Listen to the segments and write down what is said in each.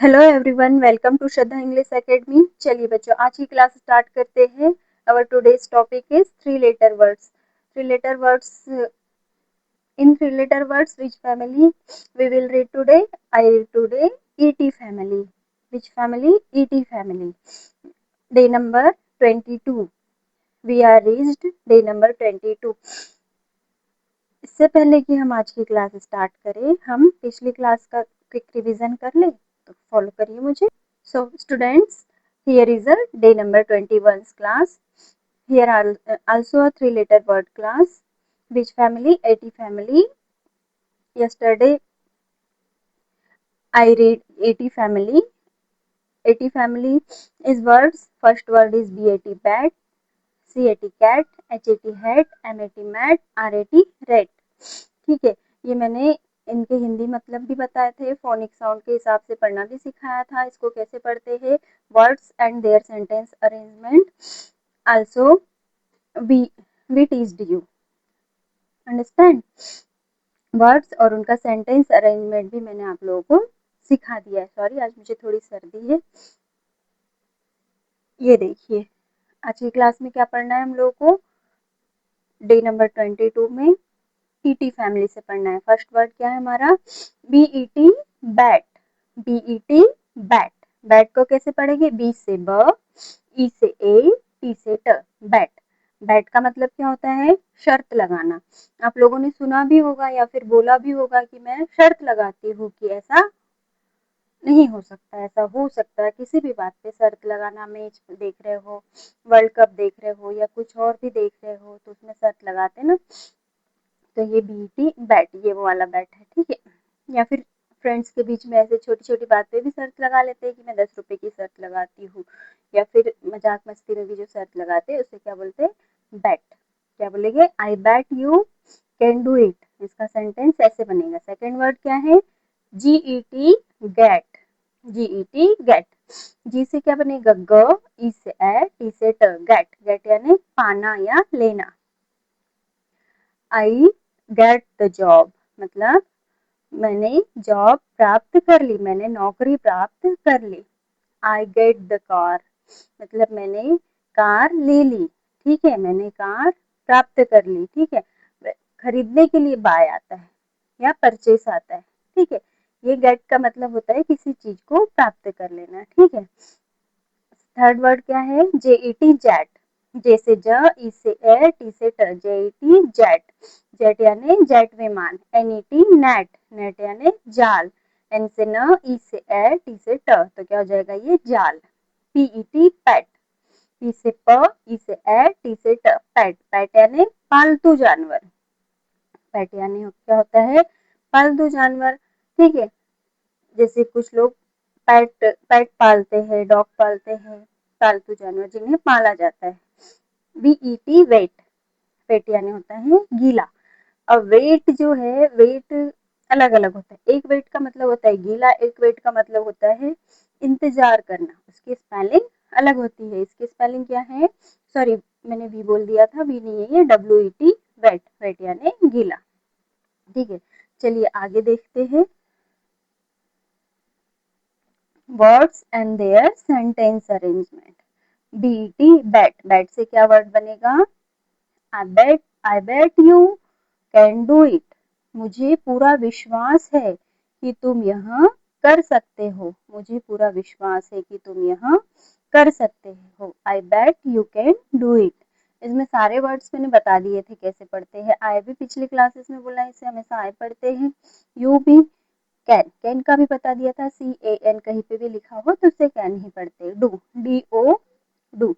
Hello everyone, welcome to Shraddha English academy. चलिए बच्चों, आज की क्लास स्टार्ट करते हैं। Our today's topic is three letter words. Three letter words, in three letter words which family we will read today? I read today ET family. Which family? ET family. Day number 22. We are reached day number 22. इससे पहले कि हम आज की class start करें, हम पिछली class का क्विक रिवीजन कर लें। तो फॉलो करिए मुझे। So students, here is a day number 21's class. Here are also a three letter word class. Which family? AT family. Yesterday I read AT family. AT family is words. First word is BAT bat, CAT cat, HAT hat, MAT mat, RAT rat. ठीक है, ये मैंने इनके हिंदी मतलब भी बताए थे, phonic sound के हिसाब से पढ़ना भी सिखाया था। इसको कैसे पढ़ते हैं, words and their sentence arrangement also we teached you, understand. Words और उनका सेंटेंस अरेंजमेंट भी मैंने आप लोगों को सिखा दिया है। सॉरी, आज मुझे थोड़ी सर्दी है। ये देखिए, आज की क्लास में क्या पढ़ना है हम लोगों को। डे नंबर 22 में ईटी फैमिली से पढ़ना है। फर्स्ट वर्ड क्या है हमारा? BET bat. BET bat. Bat को कैसे पढ़ेंगे? बी से ब, ई से ए, टी से ट, बैट। बैट का मतलब क्या होता है? शर्त लगाना। आप लोगों ने सुना भी होगा या फिर बोला भी होगा कि मैं शर्त लगाती हूँ, कि ऐसा नहीं हो सकता, ऐसा हो सकता है। किसी भी बात पे शर्त लगाना, मैच देख रहे हो, वर्ल्ड कप देख रहे हो या कुछ और भी देख रहे हो, तो उसमें शर्त लगाते ना। तो ये बीटी बैट, ये वो वाला बैट है, ठीक है। या फिर फ्रेंड्स के बीच में ऐसे छोटी छोटी बात पे भी शर्त लगा लेते हैं कि मैं 10 रुपए की शर्त लगाती हूँ। या फिर मजाक मस्ती में भी जो शर्त लगाते हैं उसे क्या बोलते हैं? बैट। क्या बोलेंगे? I bet you can do it. इसका सेंटेंस ऐसे बनेगा। सेकेंड वर्ड क्या है? G E T get. G E T get. G से क्या बनेगा? ग, ई से ए, टी से ट, गेट। गेट यानी पाना या लेना। आई गेट द जॉब, मतलब मैंने जॉब प्राप्त कर ली, मैंने नौकरी प्राप्त कर ली। आई गेट द कार, मतलब मैंने कार ले ली, ठीक है। मैंने कार प्राप्त कर ली, ठीक है। खरीदने के लिए बाय आता है या परचेस आता है, ठीक है। ये गेट का मतलब होता है किसी चीज को प्राप्त कर लेना, ठीक है। थर्ड वर्ड क्या है? JET jet. जे से ज, ई से ए, टी से ट, जेईटी जेट। जेट यानी जेट विमान। NET net. नेट यानी जाल। एन से न, ई से ए, टी से ट, तो क्या हो जाएगा? ये जाल। PET PAT. पी से प, ई से ए, टी से ट, पैट। पैट यानी पालतू जानवर। पैट यानी क्या होता है? पालतू जानवर, ठीक है। जैसे कुछ लोग पेट पेट पालते हैं, डॉग पालते हैं, पालतू जानवर जिन्हें पाला जाता है। वीईटी वेट। वेट यानी होता है गीला। अब वेट जो है, वेट अलग अलग होता है। एक वेट का मतलब होता है गीला, एक वेट का मतलब होता है इंतजार करना। उसकी स्पेलिंग अलग होती है। इसकी स्पेलिंग क्या है? सॉरी, मैंने वी बोल दिया था, वी नहीं है ये, W E T wet. Wet यानी गीला, ठीक है। चलिए आगे देखते हैं। Words and their sentence arrangement. B T bet. Bet से क्या वर्ड बनेगा? I bet you can do it. मुझे पूरा विश्वास है कि तुम यह कर सकते हो। मुझे पूरा विश्वास है कि तुम यह कर सकते हो। I bet you can do it. इसमें सारे वर्ड्स मैंने बता दिए थे कैसे पढ़ते हैं। आई भी पिछली क्लासेस में बोला, इसे हमेशा आई पढ़ते हैं। यू भी, कैन, कैन का भी बता दिया था। CAN कहीं पे भी लिखा हो तो उसे कैन ही पढ़ते। Do, DO do.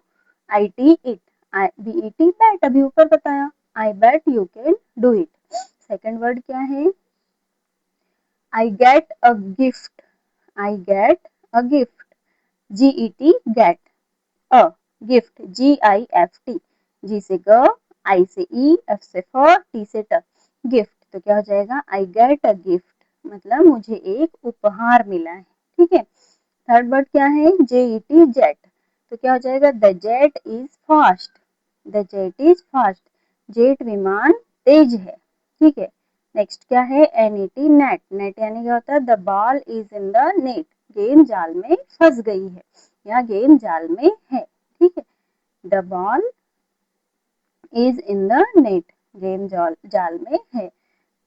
IT it. BET bet, अभी ऊपर बताया। I bet you can do it. Second word क्या है? I get a gift. I get a gift. GET get. A gift, GIFT। G से ग, आई से ई, एफ से फ, टी से ट, गिफ्ट। तो क्या हो जाएगा? आई गेट अ गिफ्ट, मतलब मुझे एक उपहार मिला है, ठीक है। थर्ड वर्ड क्या है? JET jet. तो क्या हो जाएगा? The jet is fast. The jet is fast, jet विमान तेज है, ठीक है। नेक्स्ट क्या है? NET net. नेट यानी क्या होता है? The ball is in the net. गेंद जाल में फंस गई है या गेंद जाल में है, ठीक है। The ball is in the net, गेंद जाल में है।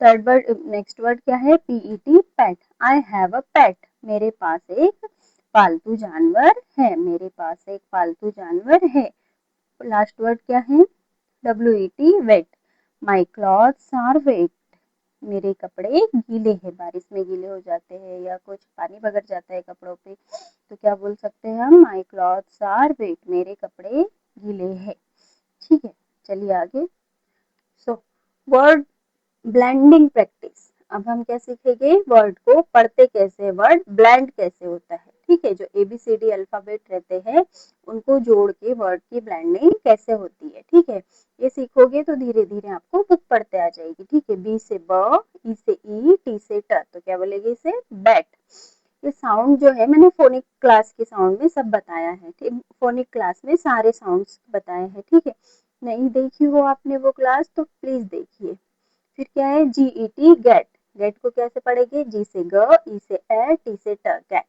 थर्ड वर्ड, नेक्स्ट वर्ड क्या है, PET, pet. I have a पेट, मेरे पास एक पालतू जानवर है, मेरे पास एक पालतू जानवर है। लास्ट वर्ड क्या है, WET, wet. My clothes are wet, मेरे कपड़े गीले हैं, बारिश में गीले हो जाते हैं या कुछ पानी बगर जाता है कपड़ों पे, तो क्या बोल सकते हैं हम, माई क्लॉथ्स आर वेट, मेरे कपड़े गीले हैं, ठीक है। चलिए आगे। सो वर्ड ब्लेंडिंग प्रैक्टिस, अब हम क्या सीखेंगे, वर्ड को पढ़ते कैसे, वर्ड ब्लेंड कैसे होता है, ठीक है। जो ABCD अल्फाबेट रहते हैं उनको जोड़ के वर्ड की ब्लेंडिंग कैसे होती है, ठीक है। ये सीखोगे तो धीरे धीरे आपको बुक पढ़ते आ जाएगी, ठीक है। B से ब, E से ई, T से ट, तो क्या बोलेगी इसे, बैट। ये साउंड जो है मैंने फोनिक क्लास के साउंड में सब बताया है, ठीक, फोनिक क्लास में सारे साउंड्स बताए हैं, ठीक है। नहीं देखी हो आपने वो क्लास तो प्लीज देखिए। फिर क्या है, GET, गेट। गेट को कैसे पढ़ेंगे, G से ग, E से ए, T से ट, गेट।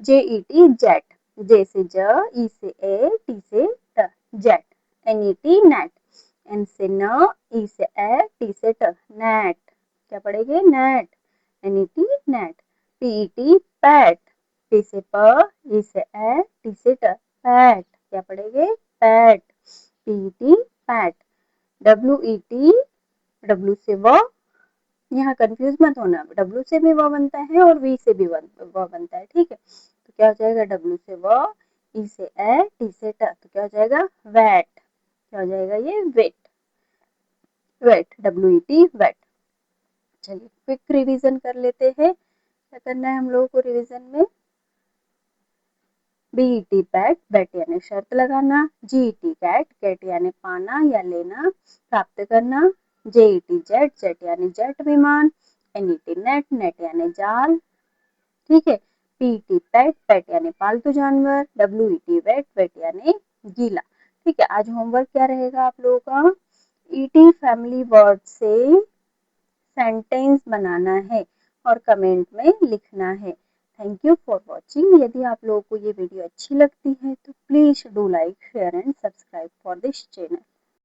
JET, jet. J से ज, E से ए, T से ट, जेट। NET, net. N से न, E से ए, T से ट, नेट। क्या पढ़ेंगे, net. NET, net. PET, PAT. P से प, E से ए, T से ट, पैट। क्या पढ़ेंगे, PAT. PET, PAT. WET, W से व, यहाँ कंफ्यूज मत होना, W से भी व बनता है और V से भी व बनता है, ठीक है। तो क्या हो जाएगा, W से व, E से ए, T से ट, तो क्या हो जाएगा, वैट। क्या हो जाएगा ये, वेट। Wet, WET, wet. चलिए क्विक रिवीजन कर लेते हैं, क्या करना है हम लोगों को रिवीजन में। BET, बैट, बैट यानी शर्त लगाना। GET, कैट, कैट यानी पाना या लेना, प्राप्त करना। JET, जेट, जेट यानी जेट विमान। NET, नेट, नेट यानी जाल, ठीक है। PET, पेट, पेट यानी पालतू जानवर। WET, वेट, वेट यानी गीला, ठीक है। आज होमवर्क क्या रहेगा आप लोगों का, ET फैमिली वर्ड से सेंटेंस बनाना है और कमेंट में लिखना है। Thank you for watching. यदि आप लोगों को ये वीडियो अच्छी लगती है तो please do like, share and subscribe for this channel.